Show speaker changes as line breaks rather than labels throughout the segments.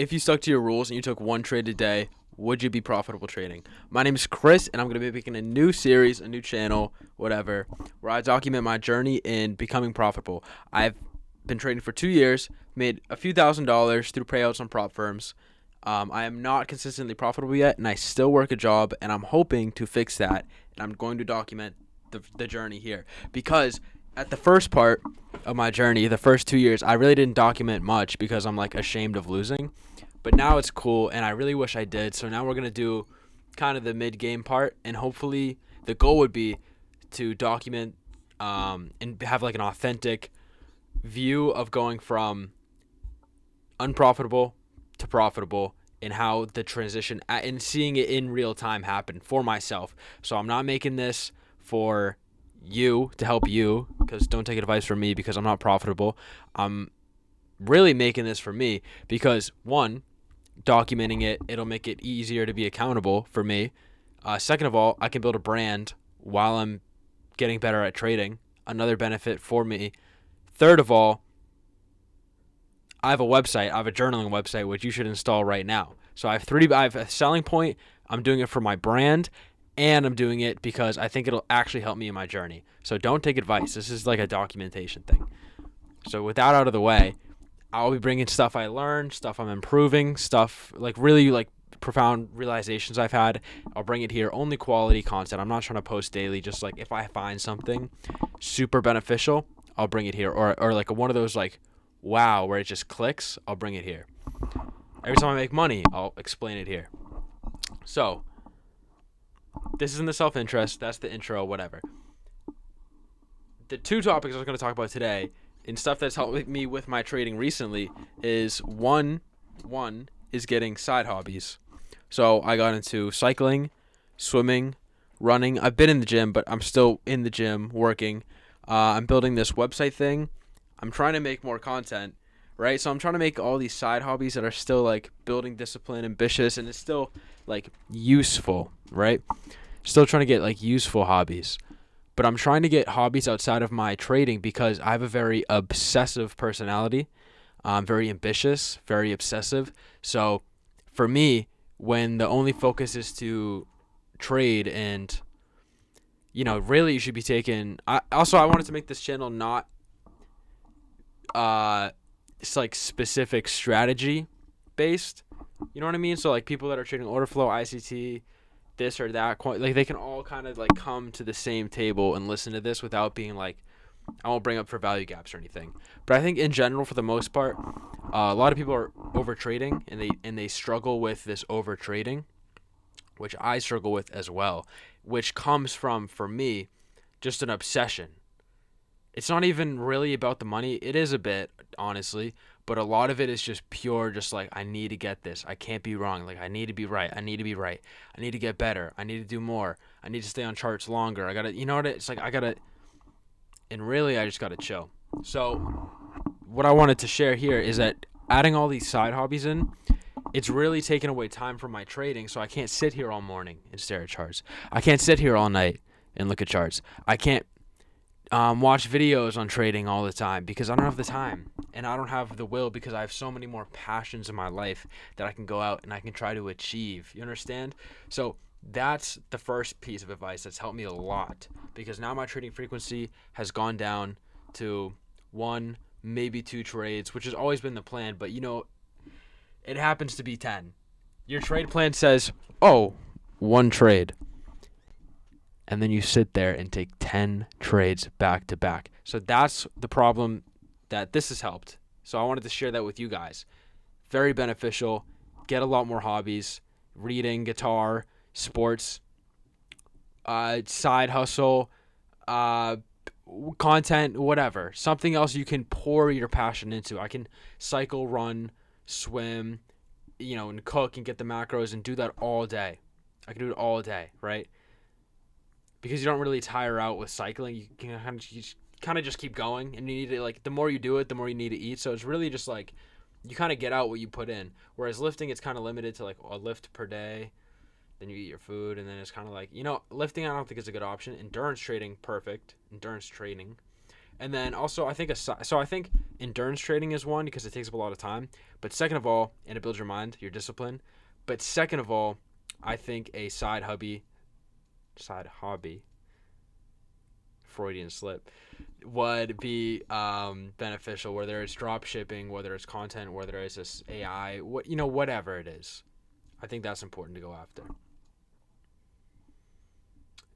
if you stuck to your rules and you took one trade a day, would you be profitable trading? My name is Chris, and I'm going to be making a new series, a new channel, whatever, where I document my journey in becoming profitable. I've been trading for 2 years, made a few $1,000s through payouts on prop firms. I am not consistently profitable yet, and I still work a job, and I'm hoping to fix that. And I'm going to document the journey here because at the first part of my journey, the first 2 years, I really didn't document much because I'm like ashamed of losing. But now it's cool, and I really wish I did. So now we're gonna do kind of the mid-game part, and hopefully the goal would be to document and have like an authentic view of going from unprofitable to profitable and how the transition and seeing it in real time happen for myself. So I'm not making this for you to help you, because don't take advice from me because I'm not profitable. I'm really making this for me because one, documenting it, it'll make it easier to be accountable for me. Second of all, I can build a brand while I'm getting better at trading. Another benefit for me. Third of all, I have a website. I have a journaling website which you should install right now. So I have a selling point. I'm doing it for my brand, and I'm doing it because I think it'll actually help me in my journey. So don't take advice. This is like a documentation thing. So with that out of the way, I'll be bringing stuff I learned, stuff I'm improving, stuff like really like profound realizations I've had. I'll bring it here. Only quality content. I'm not trying to post daily. Just like if I find something super beneficial, I'll bring it here. Or like one of those like wow where it just clicks, I'll bring it here. Every time I make money, I'll explain it here. So this is in the self-interest. That's the intro, whatever. The two topics I was going to talk about today and stuff that's helped me with my trading recently is one is getting side hobbies. So I got into cycling, swimming, running. I've been in the gym, but I'm still in the gym working. I'm building this website thing. I'm trying to make more content, right? So I'm trying to make all these side hobbies that are still like building discipline, ambitious, and it's still like useful, right? Still trying to get like useful hobbies. But I'm trying to get hobbies outside of my trading because I have a very obsessive personality. I'm very ambitious, very obsessive. So for me, when the only focus is to trade and, really you should be taking. I wanted to make this channel not it's like specific strategy based. You know what I mean? So like people that are trading order flow, ICT, this or that, like they can all kind of like come to the same table and listen to this without being like, I won't bring up for value gaps or anything. But I think in general, for the most part, a lot of people are over trading and they struggle with this over trading, which I struggle with as well, which comes from, for me, just an obsession. It's not even really about the money. It is a bit, honestly, but a lot of it is just pure, just like, I need to get this. I can't be wrong. Like, I need to be right. I need to be right. I need to get better. I need to do more. I need to stay on charts longer. I gotta, you know what? It's like, and really, I just gotta chill. So, what I wanted to share here is that adding all these side hobbies in, it's really taking away time from my trading, so I can't sit here all morning and stare at charts. I can't sit here all night and look at charts. I can't watch videos on trading all the time because I don't have the time and I don't have the will because I have so many more passions in my life that I can go out and I can try to achieve. You understand? So that's the first piece of advice that's helped me a lot because now my trading frequency has gone down to one, maybe two trades, which has always been the plan, but it happens to be 10. Your trade plan says, oh, one trade. And then you sit there and take 10 trades back to back. So that's the problem that this has helped. So I wanted to share that with you guys. Very beneficial. Get a lot more hobbies. Reading, guitar, sports, side hustle, content, whatever. Something else you can pour your passion into. I can cycle, run, swim, and cook and get the macros and do that all day. I can do it all day, right? Because you don't really tire out with cycling. You can kind of just keep going, and you need to, like, the more you do it, the more you need to eat. So it's really just like you kind of get out what you put in. Whereas lifting, it's kind of limited to like a lift per day. Then you eat your food, and then it's kind of like, lifting I don't think is a good option. Endurance trading, perfect. Endurance training. And then also, I think I think endurance trading is one because it takes up a lot of time. But second of all, and it builds your mind, your discipline. But second of all, I think a side hobby, Freudian slip, would be beneficial. Whether it's drop shipping, whether it's content, whether it's this AI, whatever it is. I think that's important to go after.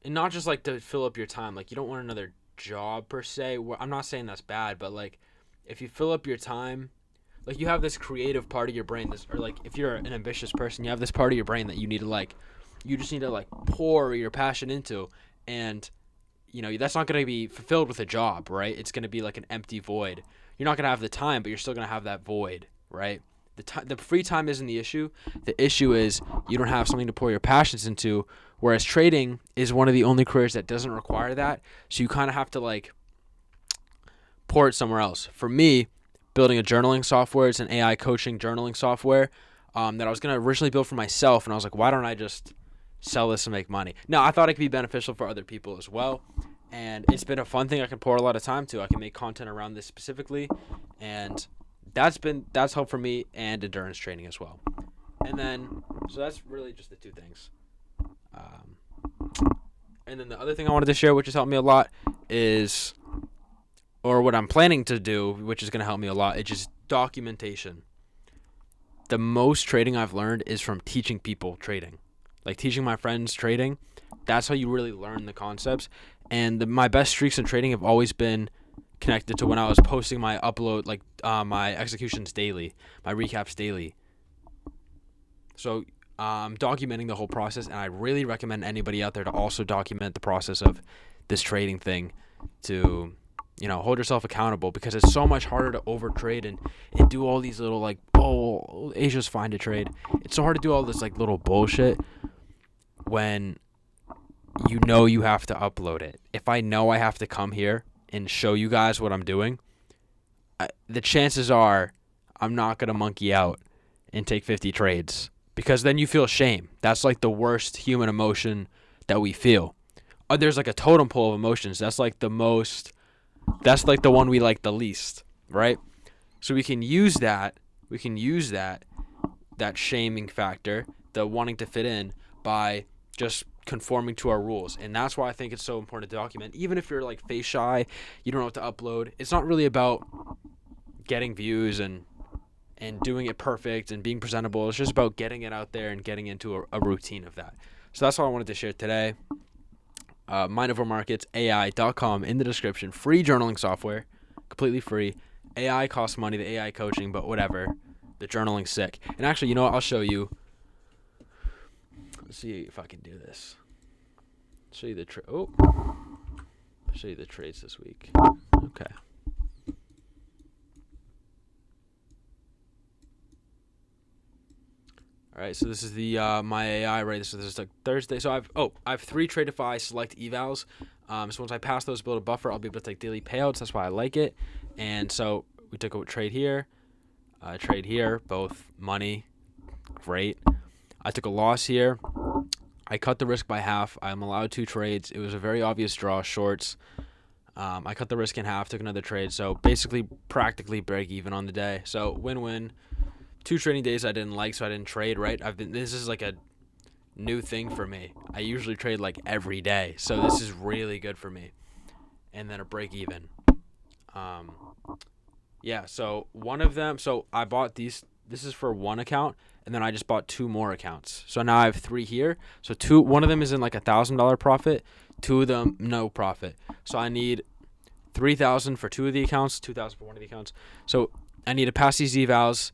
And not just like to fill up your time. Like you don't want another job per se. I'm not saying that's bad, but like if you fill up your time, like you have this creative part of your brain, or like if you're an ambitious person, you have this part of your brain that you just need to like pour your passion into, and that's not going to be fulfilled with a job, right? It's going to be like an empty void. You're not going to have the time, but you're still going to have that void, right? The free time isn't the issue. The issue is you don't have something to pour your passions into. Whereas trading is one of the only careers that doesn't require that. So you kind of have to like pour it somewhere else. For me, building a journaling software, it's an AI coaching journaling software that I was going to originally build for myself. And I was like, why don't I just sell this and make money? No, I thought it could be beneficial for other people as well. And it's been a fun thing I can pour a lot of time to. I can make content around this specifically. And that's helped for me and endurance training as well. And then, so that's really just the two things. And then the other thing I wanted to share, which has helped me a lot, or what I'm planning to do, which is going to help me a lot, is just documentation. The most trading I've learned is from teaching people trading. Like teaching my friends trading. That's how you really learn the concepts. And my best streaks in trading have always been connected to when I was posting my upload, like my executions daily, my recaps daily. So documenting the whole process, and I really recommend anybody out there to also document the process of this trading thing to, hold yourself accountable, because it's so much harder to overtrade and do all these little like, oh, Asia's fine to trade. It's so hard to do all this like little bullshit when you have to upload it. If I know I have to come here and show you guys what I'm doing, the chances are I'm not going to monkey out and take 50 trades, because then you feel shame. That's like the worst human emotion that we feel. There's like a totem pole of emotions. That's like the one we like the least, right? So we can use that shaming factor, the wanting to fit in, by just conforming to our rules. And that's why I think it's so important to document. Even if you're like face shy, you don't know what to upload. It's not really about getting views and doing it perfect and being presentable. It's just about getting it out there and getting into a routine of that. So that's all I wanted to share today. MindOverMarketsAI.com in the description. Free journaling software, completely free. AI costs money, the AI coaching, but whatever. The journaling's sick. And actually, you know what? I'll show you. Let's see if I can do this. Show you the show you the trades this week. Okay. All right, so this is the my AI, right? So this is like Thursday. So I have 3 Tradeify select evals. So once I pass those, build a buffer, I'll be able to take daily payouts. That's why I like it. And so we took a trade here, both money, great. I took a loss here. I cut the risk by half. I'm allowed 2 trades. It was a very obvious draw, shorts. I cut the risk in half, took another trade. So basically, practically break even on the day. So win-win. 2 trading days I didn't like, so I didn't trade, right? This is like a new thing for me. I usually trade like every day, so this is really good for me. And then a break even. Yeah, so one of them, so I bought these. This is for one account, and then I just bought 2 more accounts. So now I have 3 here. So one of them is in like $1,000 profit, 2 of them no profit. So I need 3,000 for 2 of the accounts, 2,000 for one of the accounts. So I need to pass these evals.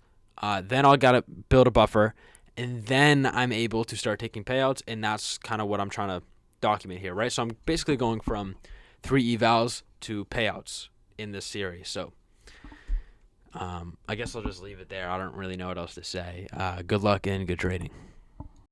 Then I'll gotta build a buffer, and then I'm able to start taking payouts, and that's kind of what I'm trying to document here, right? So I'm basically going from 3 evals to payouts in this series. So I guess I'll just leave it there. I don't really know what else to say. Good luck and good trading.